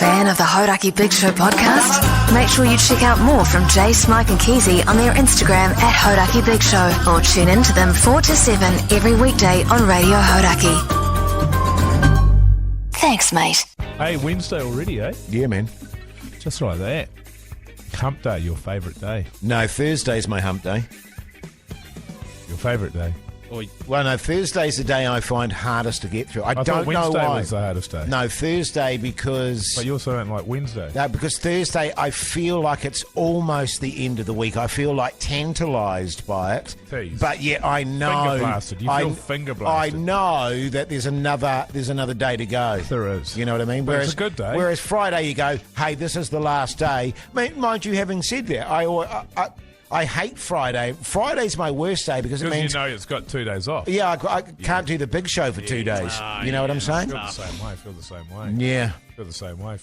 fan of the Hodaki Big Show podcast? Make sure you check out more from Jay, Smike and Keezy on their Instagram at Hodaki Big Show, or tune in to them 4 to 7 every weekday on Radio Hodaki. Thanks, mate. Hey, Wednesday already, eh? Yeah, man. Just like that. Hump day, your favourite day. No, Thursday's my hump day. Your favourite day. Well, no, Thursday's the day I find hardest to get through. I thought don't know Wednesday why. was the hardest day. No, Thursday because... But you also don't like Wednesday. No, because Thursday I feel like it's almost the end of the week. I feel like tantalised by it. Tease. But yeah, I know... Finger blasted. You feel finger blasted. I know that there's another day to go. There is. You know what I mean? But it's a good day. Whereas Friday you go, hey, this is the last day. Mind you, having said that, I hate Friday. Friday's my worst day because it means... you know it's got 2 days off. Yeah, I can't do the big show for 2 days. You know what I'm saying? I feel the same way. Yeah. Feel the same way.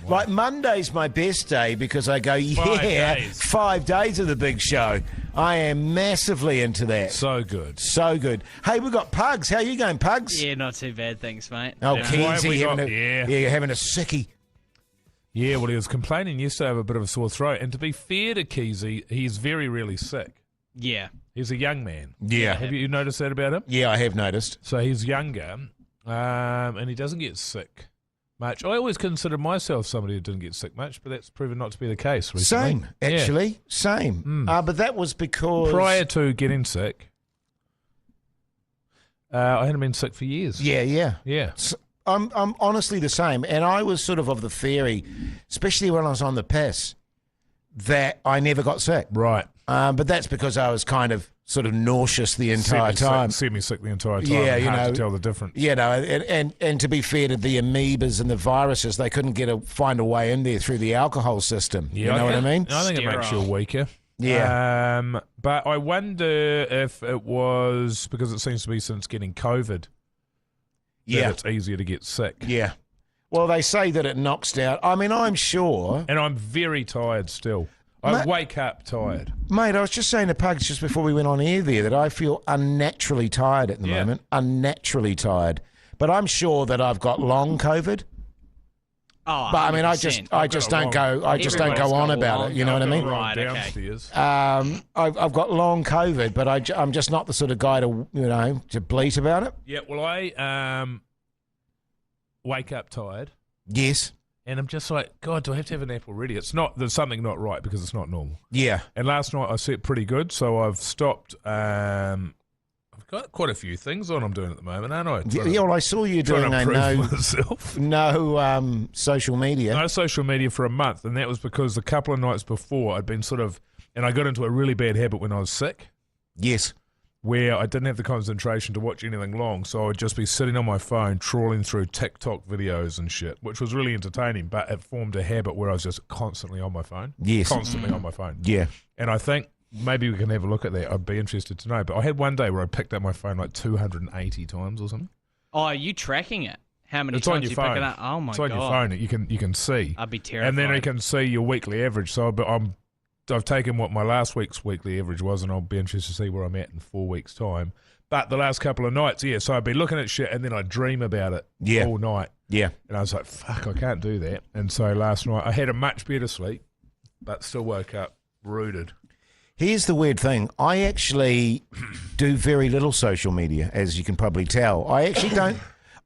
Like Monday's my best day because I go, 5 days of the big show. I am massively into that. So good. So good. Hey, we've got Pugs. How you going, Pugs? Yeah, not too bad, thanks, mate. Oh, Yeah. Keezy having a sickie. Yeah, well, he was complaining yesterday of a bit of a sore throat. And to be fair to Keezy, he's very, really sick. Yeah. He's a young man. Yeah. Have you noticed that about him? Yeah, I have noticed. So he's younger, and he doesn't get sick much. I always considered myself somebody who didn't get sick much, but that's proven not to be the case recently. Same, actually. Same. But that was because... Prior to getting sick, I hadn't been sick for years. Yeah. Yeah. I'm honestly the same, and I was sort of the theory, especially when I was on the piss, that I never got sick. Right. But that's because I was kind of sort of nauseous the entire time. Semi-sick the entire time. Yeah, you hard know, to tell the difference. You know, and to be fair to the amoebas and the viruses, they couldn't find a way in there through the alcohol system. Yeah, you know what I mean? I think it makes you weaker. Yeah. But I wonder if it was because it seems to be since getting COVID. Yeah. It's easier to get sick. Yeah. Well, they say that it knocks down. I mean, I'm sure. And I'm very tired still. I wake up tired. Mate, I was just saying to Pugs just before we went on air there that I feel unnaturally tired at the moment. Unnaturally tired. But I'm sure that I've got long COVID. Oh, but I mean, I just don't go on about it. You know what I mean? Right, downstairs. I've got long COVID, but I'm just not the sort of guy to bleat about it. Yeah, well, I wake up tired. Yes. And I'm just like, God, do I have to have a nap already? There's something not right because it's not normal. Yeah. And last night I slept pretty good, so I've stopped. I've got quite a few things on I'm doing at the moment, aren't I? Yeah, well, I saw you doing no social media. No social media for a month, and that was because a couple of nights before I'd been and I got into a really bad habit when I was sick. Yes. Where I didn't have the concentration to watch anything long, so I'd just be sitting on my phone trawling through TikTok videos and shit, which was really entertaining, but it formed a habit where I was just constantly on my phone. Yes. Constantly on my phone. Yeah. And I think maybe we can have a look at that. I'd be interested to know. But I had one day where I picked up my phone like 280 times or something. Oh, are you tracking it? How many it's on times your you phone. pick it up? Oh, my God. It's on your phone. You can see. I'd be terrified. And then you can see your weekly average. So I've taken what my last week's weekly average was, and I'll be interested to see where I'm at in 4 weeks' time. But the last couple of nights, so I'd be looking at shit, and then I'd dream about it all night. Yeah. And I was like, fuck, I can't do that. And so last night, I had a much better sleep, but still woke up rooted. Here's the weird thing. I actually do very little social media, as you can probably tell. I actually don't.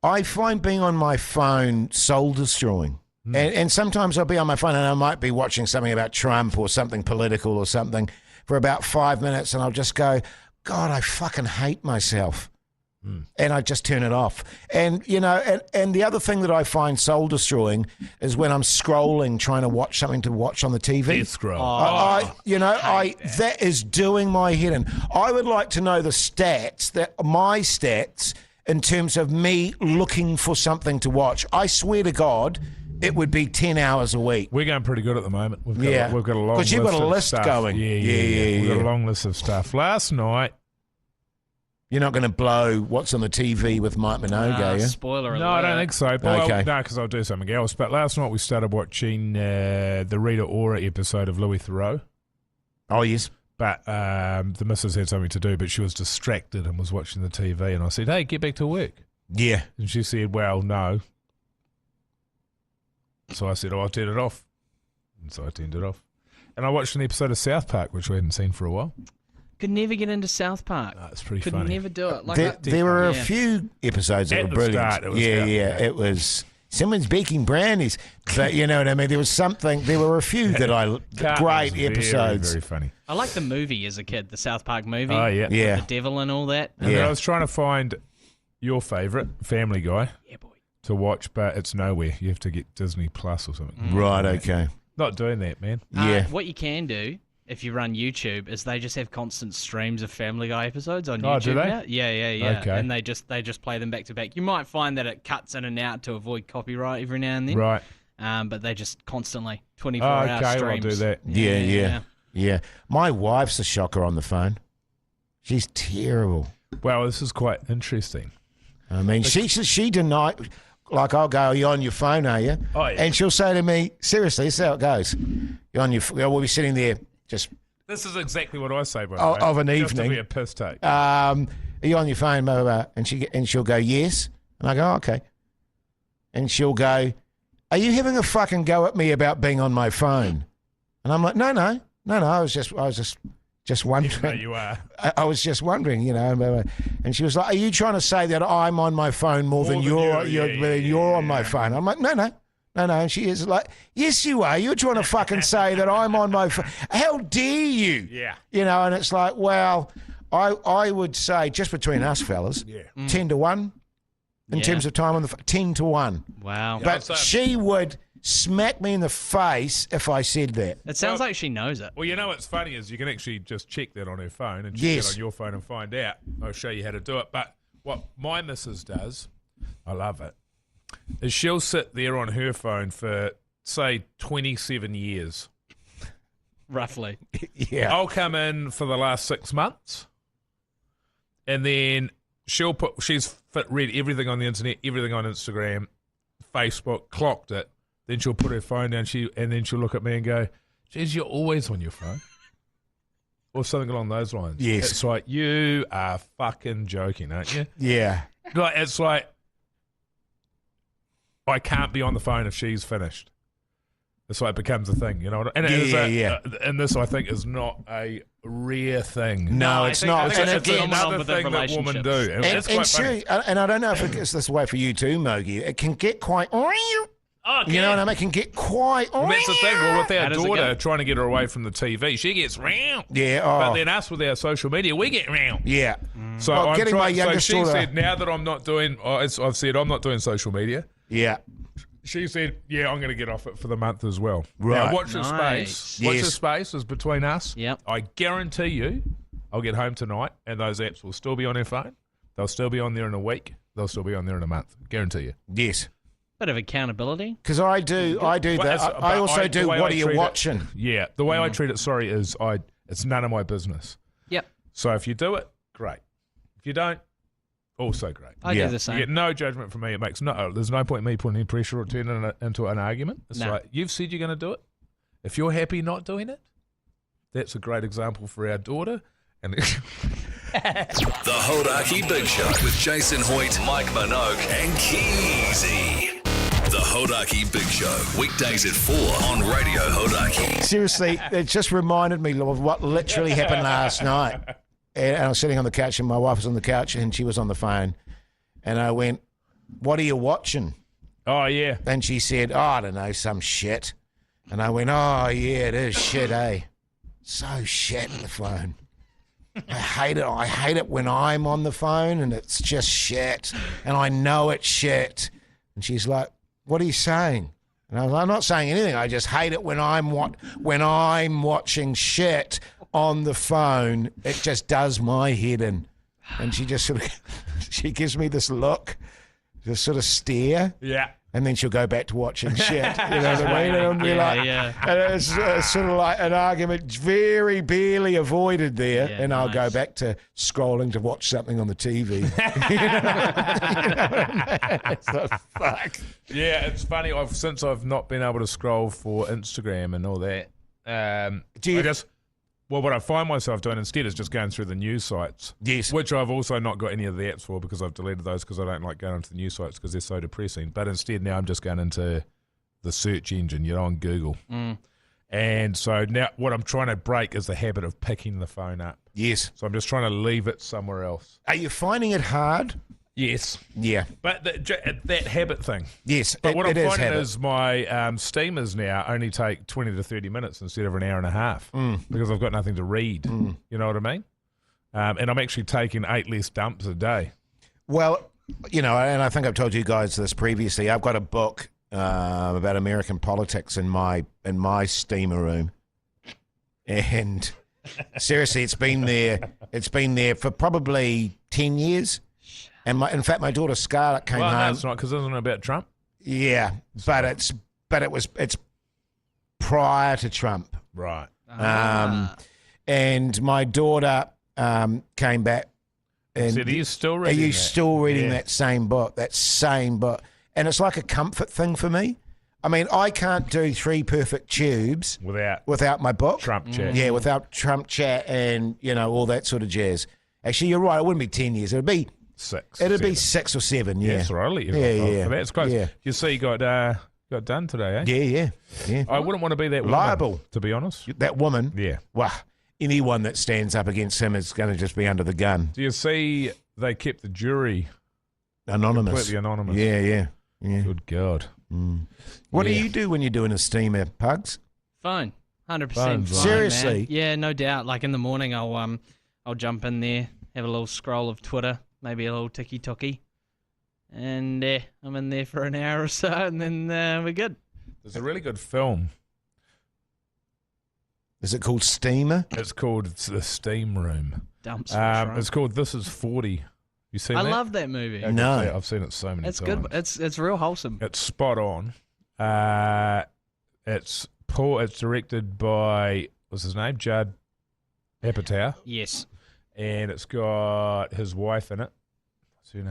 I find being on my phone soul-destroying. And sometimes I'll be on my phone and I might be watching something about Trump or something political or something for about 5 minutes, and I'll just go, God, I fucking hate myself. And I just turn it off. And, and the other thing that I find soul-destroying is when I'm scrolling, trying to watch something to watch on the TV. Death scroll. That is doing my head in. I would like to know my stats in terms of me looking for something to watch. I swear to God, it would be 10 hours a week. We're going pretty good at the moment. We've got a long list. Because you've got a list stuff. going. Yeah. We've got a long list of stuff. Last night, you're not going to blow what's on the TV with Mike Minogue, are you? Spoiler alert. No, I don't think so. Okay. No, because I'll do something else. But last night we started watching the Rita Ora episode of Louis Theroux. Oh, yes. But the missus had something to do, but she was distracted and was watching the TV. And I said, hey, get back to work. Yeah. And she said, well, no. So I said, I'll turn it off. And so I turned it off. And I watched an episode of South Park, which we hadn't seen for a while. Could never get into South Park. It's pretty Could funny. never do it. Like There were a yeah. few episodes that At were the brilliant. start, it was yeah, about- yeah. It was someone's baking brownies. But you know what I mean? There was something. There were a few that Cartman's great very, episodes. Very funny. I like the movie as a kid, the South Park movie. Oh, yeah. Yeah. The devil and all that. And then Yeah. I was trying to find your favourite, Family Guy, Yeah, boy. to watch, but it's nowhere. You have to get Disney Plus or something. Right. Okay. Not doing that, man. Yeah. What you can do if you run YouTube is they just have constant streams of Family Guy episodes on Oh, YouTube do they? now. Yeah. Okay. And they just play them back to back. You might find that it cuts in and out to avoid copyright every now and then. Right. But they just constantly 24 Oh, hour okay, I'll streams. do that. Yeah. My wife's a shocker on the phone. She's terrible. Well, this is quite interesting. I mean, she denied. Like I'll go, are you on your phone? Are you? Oh, yeah. And she'll say to me, seriously, this is how it goes. You're on your. We'll be sitting there just. This is exactly what I say, by the Of- way. of an Just evening. to be a piss take. Are you on your phone? Blah, blah, blah. And she'll go, yes. And I go, okay. And she'll go, are you having a fucking go at me about being on my phone? And I'm like, no. I was just wondering. No, you are. I was just wondering, you know. Blah, blah. And she was like, are you trying to say that I'm on my phone more than than you're you. Yeah, you're on my phone? I'm like, no. And she is like, yes, you are. You're trying to fucking say that I'm on my phone. How dare you? Yeah. You know, and it's like, well, I would say just between us fellas, 10 to 1 in Yeah. terms of time on the 10 to 1. Wow. But so- she would smack me in the face if I said that. It sounds like she knows it. Well, you know what's funny is you can actually just check that on her phone and check Yes. it on your phone and find out. I'll show you how to do it. But what my missus does, I love it, is she'll sit there on her phone for, say, 27 years. Roughly. Yeah. I'll come in for the last 6 months, and then she's read everything on the internet, everything on Instagram, Facebook, clocked it. Then she'll put her phone down, and then she'll look at me and go, geez, you're always on your phone. Or something along those lines. Yes. It's like, you are fucking joking, aren't you? Yeah. Like, it's like, I can't be on the phone if she's finished. It's like it becomes a thing, you know. And it is Yeah. and this, I think, is not a rare thing. No, I it's think- not. I think And it's again, another with the thing that women do. relationships. And it's quite funny. and I don't know if it's this way for you too, Mogi. It can get quite. You know what I mean? It can get quite. And that's the thing. Well, with How our does it daughter go? trying to get her away from the TV, she gets round. Yeah. But Oh. then us with our social media, we get round. Yeah. So Well, I'm getting my trying. So youngest she daughter- said, now that I'm not doing, I've said I'm not doing social media. Yeah. She said, yeah, I'm going to get off it for the month as well. Right. Now, watch the Nice. space. Watch the Yes. space is between us. Yep. I guarantee you, I'll get home tonight and those apps will still be on her phone. They'll still be on there in a week. They'll still be on there in a month. Guarantee you. Yes. Bit of accountability. Because I do Well, that. it's- I but also the do. way What I are you treat it- watching? Yeah. The way I treat it, is it's none of my business. Yep. So if you do it, great. If you don't, also great. I Yeah. do the You same. get no judgment from me. It makes there's no point in me putting any pressure or turning it into an argument. It's No. like, you've said you're going to do it. If you're happy not doing it, that's a great example for our daughter. And The Hodaki Big Show with Jason Hoyt, Mike Minogue, and Keezy. The Hodaki Big Show, weekdays at 4 on Radio Hodaki. Seriously, it just reminded me of what literally happened last night. And I was sitting on the couch, and my wife was on the couch, and she was on the phone. And I went, "What are you watching?" oh, yeah. And she said, "Oh, I don't know, some shit." And I went, "Oh, yeah, it is shit, eh? So shit, the phone. I hate it. I hate it when I'm on the phone and it's just shit. And I know it's shit." And she's like, "What are you saying?" And I was like, "I'm not saying anything. I just hate it when I'm watching shit on the phone. It just does my head in." And she just sort of, she gives me this look, this sort of stare. Yeah. And then she'll go back to watching shit. You know what I mean? And I'll be Yeah, like, yeah. and it's sort of like an argument very barely avoided there. Yeah, and I'll go nice. back to scrolling to watch something on the TV. You know what I mean? It's like, fuck. Yeah, it's funny. Since I've not been able to scroll for Instagram and all that, Do you- what I find myself doing instead is just going through the news sites. Yes. Which I've also not got any of the apps for because I've deleted those because I don't like going into the news sites because they're so depressing. But instead now I'm just going into the search engine, on Google. And so now what I'm trying to break is the habit of picking the phone up. Yes. So I'm just trying to leave it somewhere else. Are you finding it hard? Yes. Yeah. But that habit thing. Yes. But what I'm it is finding habit. is my steamers now only take 20 to 30 minutes instead of an hour and a half because I've got nothing to read. You know what I mean? And I'm actually taking 8 less dumps a day. Well, and I think I've told you guys this previously. I've got a book about American politics in my steamer room, and seriously, it's been there for probably 10 years. And in fact, my daughter Scarlett came Well, no, home. it's not because isn't it about Trump? Yeah, but it's prior to Trump. Right. And my daughter came back. And So are you still are reading you that? still reading Yeah. that same book? And it's like a comfort thing for me. I mean, I can't do 3 perfect tubes without my book. Trump chat. Yeah, without Trump chat and, all that sort of jazz. Actually, you're right. It wouldn't be 10 years. It'd be 6. It'd be 7. 6 or 7, yeah. Yes, right. I'll let you Yeah, go yeah. for that. It's close. Yeah. You see, got done today, eh? Yeah. I wouldn't want to be that woman, Liable. to be honest. That woman, Yeah. well, anyone that stands up against him is going to just be under the gun. Do you see they kept the jury Anonymous. completely anonymous? Yeah. Good God. What do Yeah. you do when you're doing a steamer, Pugs? Phone, 100% Phone's phone, right. Seriously? man. Yeah, no doubt. Like in the morning, I'll jump in there, have a little scroll of Twitter, maybe a little ticky-tocky, and I'm in there for an hour or so, and then we're good. There's a really good film. Is it called Steamer? It's called The Steam Room. Dumps. It's called This Is 40. You seen I that? love that movie. Yeah, No. I've seen it so many It's times. good. It's real wholesome. It's spot on. It's directed by, what's his name? Judd Apatow. Yes. And it's got his wife in it. What's her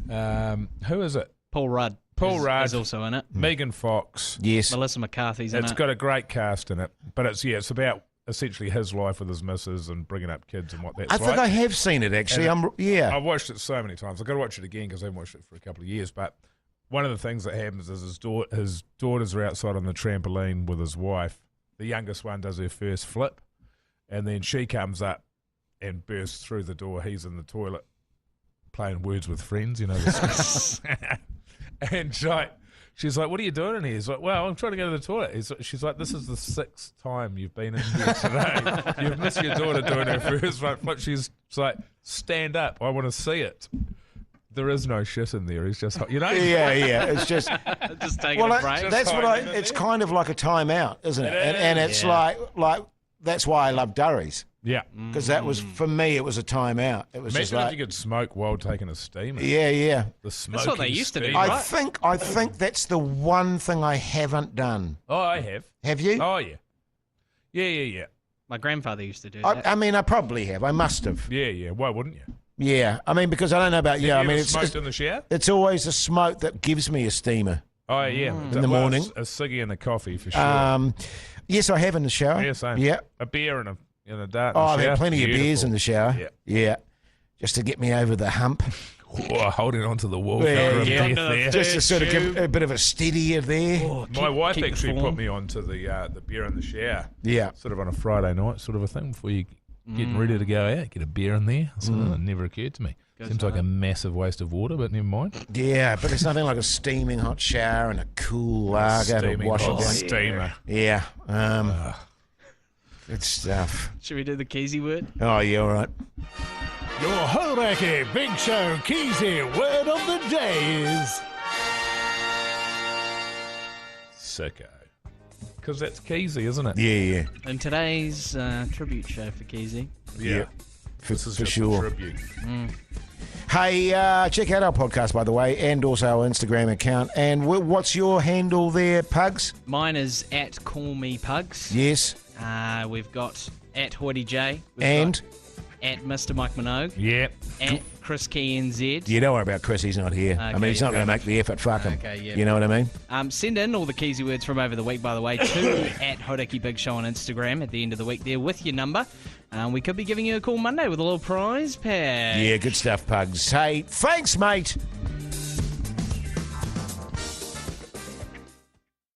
name? Who is it? Paul Rudd. Paul Rudd. is also in it. Megan Fox. Yes. Melissa McCarthy's in It's it. got a great cast in it. But it's about essentially his life with his missus and bringing up kids and what that's I like. think I have seen it, actually. And Yeah. I've watched it so many times. I've got to watch it again because I haven't watched it for a couple of years. But one of the things that happens is his daughters are outside on the trampoline with his wife. The youngest one does her first flip, and then she comes up and bursts through the door. He's in the toilet playing Words with Friends, this- and she's like, "What are you doing in here?" He's like, "Well, I'm trying to go to the toilet." She's like, "This is the 6th time you've been in here today. You've missed your daughter doing her first flip." She's like, "Stand up. I want to see it." There is no shit in there. He's just, Yeah. It's just. Just taking a break. That's what hiding in it's there. kind of like a timeout, isn't it? It And is. it's Yeah. like that's why I love Durries. Yeah. Because that was, for me, it was a timeout. It was just Imagine if like, you could smoke while taking a steamer. yeah. The smoking what they used to do, steam. right? I think that's the one thing I haven't done. Oh, I have. Have you? Oh, yeah. Yeah. My grandfather used to do that. I mean, I probably have. I must have. Yeah. Why wouldn't you? Yeah. I mean, because I don't know about you. Have I you mean, ever smoked in the shower? it's always the smoke that gives me a steamer. Oh, yeah. In the morning. A ciggy and a coffee for sure. Yes, I have in the shower. Yeah, same. Yeah. A beer and a dart. Oh, in the I've had shower. plenty of beers Beautiful. in the shower. Yeah. Just to get me over the hump. Oh, holding onto the wall. Yeah, cover of yeah. death there. Just to sort of give a bit of a steadier there. My wife keep actually the form. put me onto the beer in the shower. Yeah. Sort of on a Friday night, sort of a thing before you getting ready to go out, get a beer in there. So it never occurred to me. Seems like a massive waste of water, but never mind. Yeah, but there's nothing like a steaming hot shower and a cool lager to Steaming wash it hot down. steamer. Yeah. Good stuff. Should we do the Keezy word? Oh, yeah, all right. Your Hodaki Big Show Keezy word of the day is Sicko. Because that's Keezy, isn't it? Yeah. In today's tribute show for Keezy. Yeah. For just a sure. tribute. Hey, check out our podcast, by the way, and also our Instagram account. And what's your handle there, Pugs? Mine is at CallMePugs. Yes. We've got at Hoity J. We've And? got at Mr. Mike Minogue. Yeah. At Chris Key NZ. You don't worry about Chris, he's not here. I mean, Okay, he's not fair going to make the effort, fuck him. Okay, yeah. You know what I mean? Send in all the Keezy words from over the week, by the way, to at Hodaki Big Show on Instagram at the end of the week there with your number. We could be giving you a call Monday with a little prize pack. Yeah, good stuff, Pugs. Hey, thanks, mate.